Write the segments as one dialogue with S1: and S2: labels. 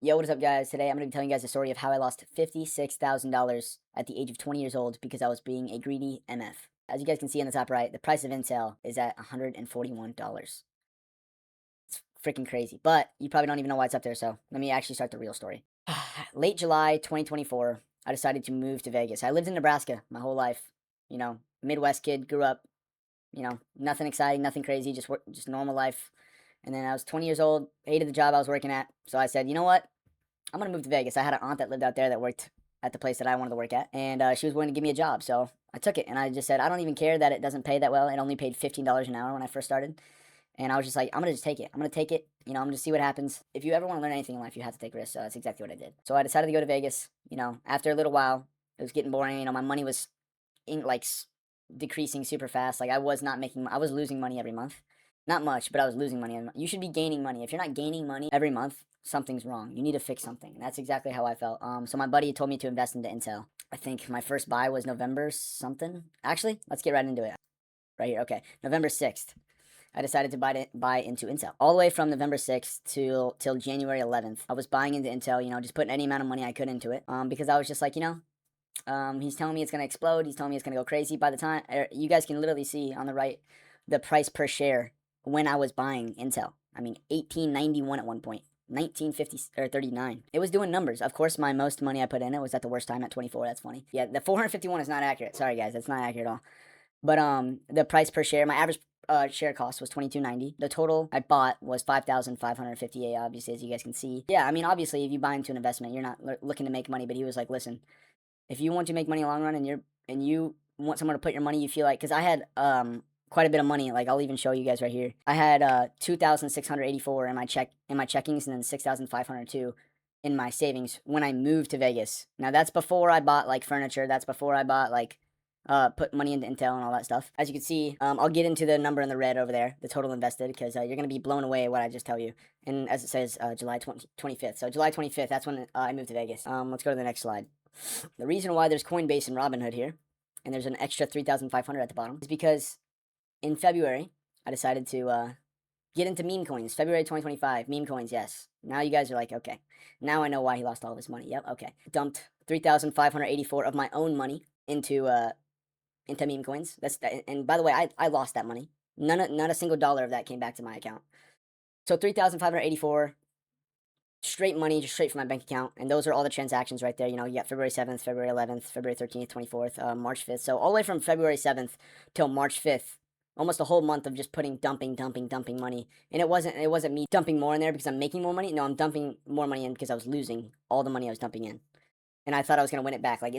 S1: Yo, what is up, guys? Today I'm going to be telling you guys the story of how I lost $56,000 at the age of 20 years old because I was being a greedy MF. As you guys can see on the top right, the price of Intel is at $141. It's freaking crazy, but you probably don't even know why it's up there, so let me actually start the real story. Late July 2024, I decided to move to Vegas. I lived in Nebraska my whole life. Midwest kid, grew up, nothing exciting, nothing crazy, just normal life. And then I was 20 years old, hated the job I was working at, so I said, you know what? I'm gonna move to Vegas. I had an aunt that lived out there that worked at the place that I wanted to work at, and she was willing to give me a job. So I took it, and I just said, I don't even care that it doesn't pay that well. It only paid $15 an hour when I first started, and I was just like, I'm gonna just take it. I'm gonna take it. I'm gonna see what happens. If you ever want to learn anything in life, you have to take risks. So that's exactly what I did. So I decided to go to Vegas. After a little while, it was getting boring. My money was decreasing super fast. Like I was not making. I was losing money every month. Not much, but I was losing money. You should be gaining money. If you're not gaining money every month, something's wrong. You need to fix something. And that's exactly how I felt. So my buddy told me to invest into Intel. I think my first buy was November something. Actually, let's get right into it. Right here. Okay, November 6th. I decided to buy into Intel. All the way from November 6th till January 11th. I was buying into Intel, just putting any amount of money I could into it. Because I was just like, he's telling me it's going to explode. He's telling me it's going to go crazy. By the time, you guys can literally see on the right the price per share when I was buying Intel. I mean, 1891 at one point. 1950 or 39. It was doing numbers. Of course, my most money I put in it was at the worst time at 24. That's funny. Yeah, the 451 is not accurate. Sorry guys, that's not accurate at all. But the price per share, my average share cost was 22.90. The total I bought was 5,558. Obviously, as you guys can see. Yeah, I mean, obviously, if you buy into an investment, you're not looking to make money. But he was like, listen, if you want to make money in the long run, and you want somewhere to put your money, you feel like, because I had quite a bit of money. Like I'll even show you guys right here. I had 2,684 in my checkings, and then 6,502 in my savings when I moved to Vegas. Now that's before I bought like furniture. That's before I bought like put money into Intel and all that stuff. As you can see, I'll get into the number in the red over there, the total invested, because you're going to be blown away what I just tell you. And as it says, July 25th. So July 25th, that's when I moved to Vegas. Let's go to the next slide. The reason why there's Coinbase and Robinhood here, and there's an extra 3,500 at the bottom, is because in February, I decided to get into meme coins. February 2025, meme coins, yes. Now you guys are like, okay, now I know why he lost all of his money. Yep, okay. Dumped 3,584 of my own money into meme coins. And by the way, I lost that money. Not a single dollar of that came back to my account. So 3,584 straight money, just straight from my bank account. And those are all the transactions right there. You got February 7th, February 11th, February 13th, 24th, March 5th. So all the way from February 7th till March 5th, almost a whole month of just dumping money. And it wasn't me dumping more in there because I'm making more money. No, I'm dumping more money in because I was losing all the money I was dumping in. And I thought I was going to win it back. Like,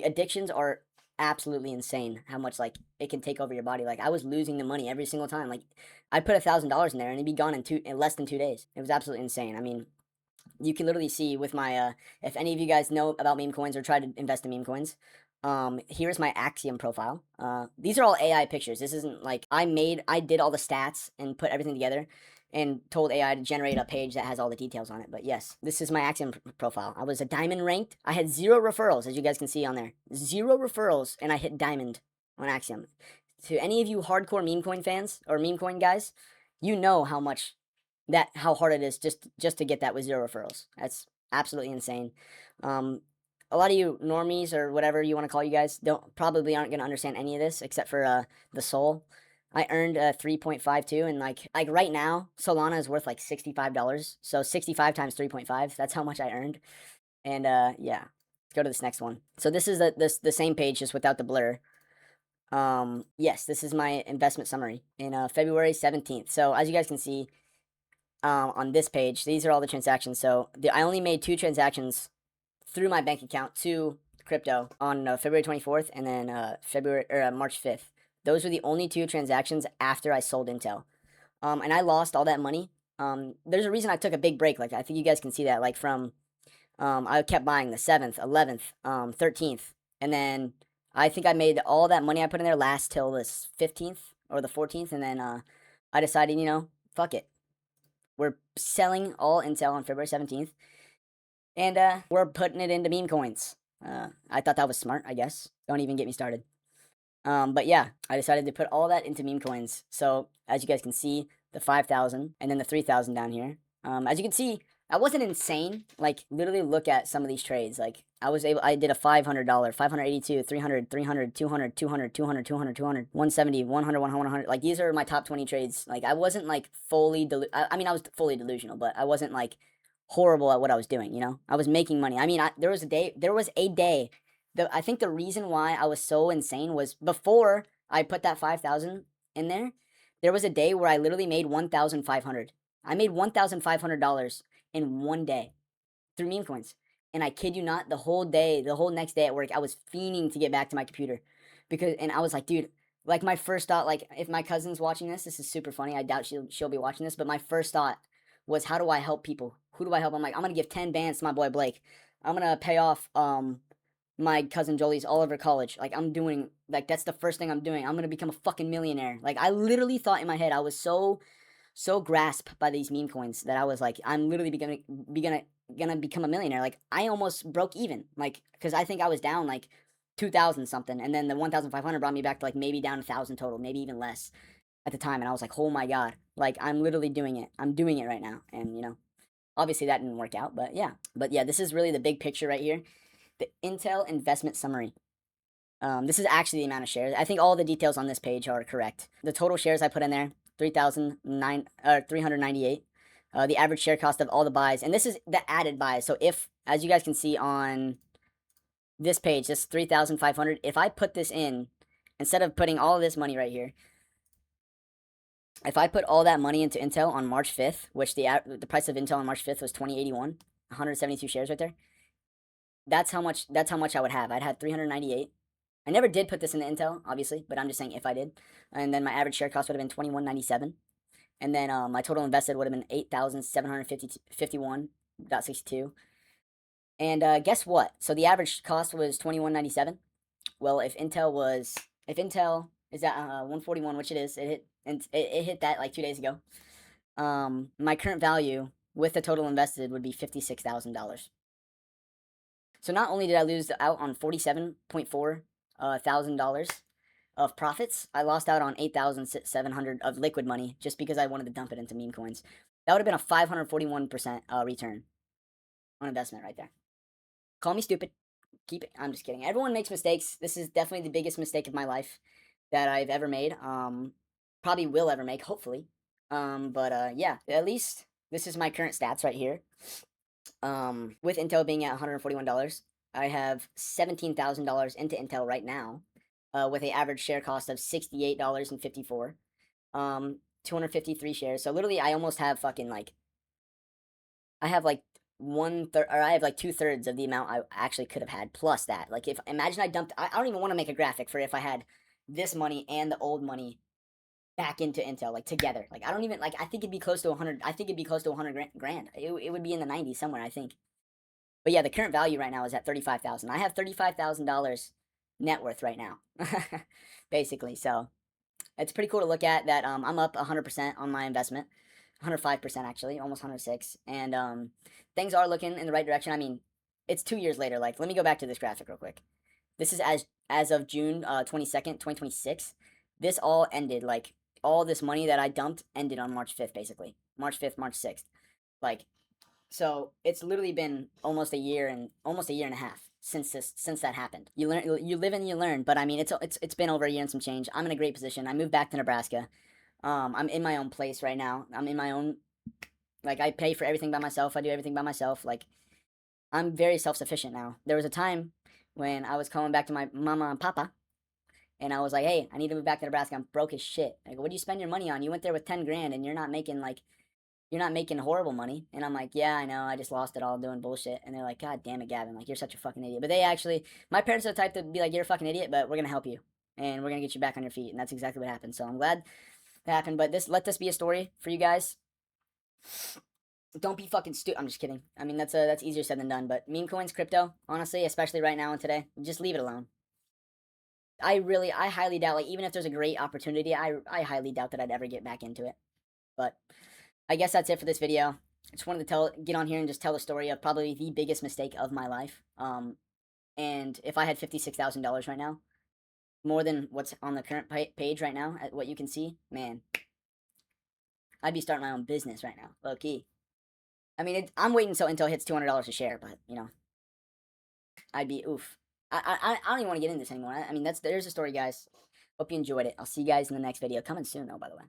S1: addictions are absolutely insane how much, like, it can take over your body. Like, I was losing the money every single time. Like, I'd put $1,000 in there and it'd be gone in less than 2 days. It was absolutely insane. I mean, you can literally see with my if any of you guys know about meme coins or try to invest in meme coins, here's my Axiom profile. These are all AI pictures. This isn't like I did all the stats and put everything together and told AI to generate a page that has all the details on it. But yes, this is my Axiom profile. I was a diamond ranked. I had 0 referrals, as you guys can see on there. 0 referrals, and I hit diamond on Axiom. To any of you hardcore meme coin fans or meme coin guys, you know how hard it is just to get that with 0 referrals. That's absolutely insane. A lot of you normies or whatever you want to call you guys probably aren't gonna understand any of this except for the Sol. I earned 3.52, and like right now Solana is worth like $65. So 65 times 3.5, that's how much I earned. And yeah, let's go to this next one. So this is the same page just without the blur. Yes, this is my investment summary in February 17th. So as you guys can see, on this page, these are all the transactions. So I only made 2 transactions through my bank account to crypto on February 24th and then March 5th. Those were the only 2 transactions after I sold Intel. And I lost all that money. There's a reason I took a big break. Like, I think you guys can see that. Like, from I kept buying the 7th, 11th, 13th, and then I think I made all that money I put in there last till the 15th or the 14th, and then I decided, fuck it. We're selling all Intel on February 17th, and we're putting it into meme coins. I thought that was smart, I guess. Don't even get me started. But yeah, I decided to put all that into meme coins. So as you guys can see, the 5,000 and then the 3,000 down here. As you can see, I wasn't insane. Like, literally look at some of these trades. Like, I did a $500, 582, 300, 300, 200, 200, 200, 200, 200, 170, 100, 100, 100. Like, these are my top 20 trades. Like, I wasn't like fully, I mean, I was fully delusional, but I wasn't like horrible at what I was doing, you know? I was making money. I mean, there was a day. I think the reason why I was so insane was before I put that 5,000 in there, there was a day where I literally made 1,500. I made $1,500 in one day through meme coins. And I kid you not, the whole day, the whole next day at work, I was fiending to get back to my computer and I was like, dude, like my first thought, like if my cousin's watching this is super funny. I doubt she'll be watching this, but my first thought was, how do I help people? Who do I help? I'm like, I'm gonna give 10 bands to my boy Blake. I'm gonna pay off my cousin Jolie's all over college. Like I'm doing, like that's the first thing I'm doing. I'm gonna become a fucking millionaire. Like I literally thought in my head, I was so grasped by these meme coins that I was like, I'm literally gonna become a millionaire. Like I almost broke even, like because I think I was down like 2,000 something, and then the 1,500 brought me back to like maybe down 1,000 total, maybe even less at the time. And I was like, oh my god, like I'm literally doing it. I'm doing it right now, and you know, obviously that didn't work out, but yeah, this is really the big picture right here. The Intel investment summary. This is actually the amount of shares. I think all the details on this page are correct. The total shares I put in there, 398. The average share cost of all the buys, and this is the added buys. So if, as you guys can see on this page, this 3,500, if I put this in, instead of putting all of this money right here, if I put all that money into Intel on March 5th, which the price of Intel on March 5th was 2081, 172 shares right there. That's how much I would have. I'd had 398. I never did put this in the Intel, obviously, but I'm just saying if I did. And then my average share cost would have been 2197. And then my total invested would have been 8,751.62. And guess what? So the average cost was 2197. Well, if Intel is at 141, which it is, it hit that like 2 days ago. My current value with the total invested would be $56,000. So not only did I lose out on $47.4 thousand dollars of profits, I lost out on 8,700 of liquid money just because I wanted to dump it into meme coins. That would have been a 541% return on investment right there. Call me stupid. Keep it. I'm just kidding. Everyone makes mistakes. This is definitely the biggest mistake of my life that I've ever made. Probably will ever make, hopefully. But yeah, at least this is my current stats right here. With Intel being at $141, I have $17,000 into Intel right now, with an average share cost of $68.54. 253 shares. So literally, I almost have fucking like, I have like 1/3, or I have like 2/3 of the amount I actually could have had plus that. Like, if imagine I dumped, I don't even want to make a graphic for if I had this money and the old money back into Intel, like together. Like, I don't even, like, I think it'd be close to 100. I think it'd be close to 100 grand. It would be in the 90s somewhere, I think. But yeah, the current value right now is at 35,000. I have $35,000 net worth right now, basically. So it's pretty cool to look at that. I'm up 100% on my investment, 105% actually, almost 106, and things are looking in the right direction. I mean, it's 2 years later. Like, let me go back to this graphic real quick. This is as of June 22nd, 2026. This all ended, like all this money that I dumped ended on March 5th, basically. March 5th, March 6th. Like, so it's literally been almost a year and a half since that happened. You live and you learn. But I mean, it's been over a year and some change. I'm in a great position. I moved back to Nebraska. I'm in my own place right now. I'm in my own, like, I pay for everything by myself. I do everything by myself. Like, I'm very self sufficient now. There was a time when I was coming back to my mama and papa, and I was like, hey, I need to move back to Nebraska. I'm broke as shit. Like, what do you spend your money on? You went there with 10 grand, and you're not making horrible money. And I'm like, yeah, I know. I just lost it all doing bullshit. And they're like, God damn it, Gavin. Like, you're such a fucking idiot. But they actually, my parents are the type to be like, you're a fucking idiot, but we're going to help you. And we're going to get you back on your feet. And that's exactly what happened. So I'm glad that happened. But let this be a story for you guys. Don't be fucking stupid. I'm just kidding. I mean, that's easier said than done. But meme coins, crypto, honestly, especially right now and today, just leave it alone. I highly doubt, like, even if there's a great opportunity, I highly doubt that I'd ever get back into it. But I guess that's it for this video. I just wanted to get on here and just tell the story of probably the biggest mistake of my life. And if I had $56,000 right now, more than what's on the current page right now, at what you can see, man, I'd be starting my own business right now, low key. I mean, I'm waiting until it hits $200 a share, but I'd be oof. I don't even want to get into this anymore. I mean, there's the story, guys. Hope you enjoyed it. I'll see you guys in the next video. Coming soon, though, by the way.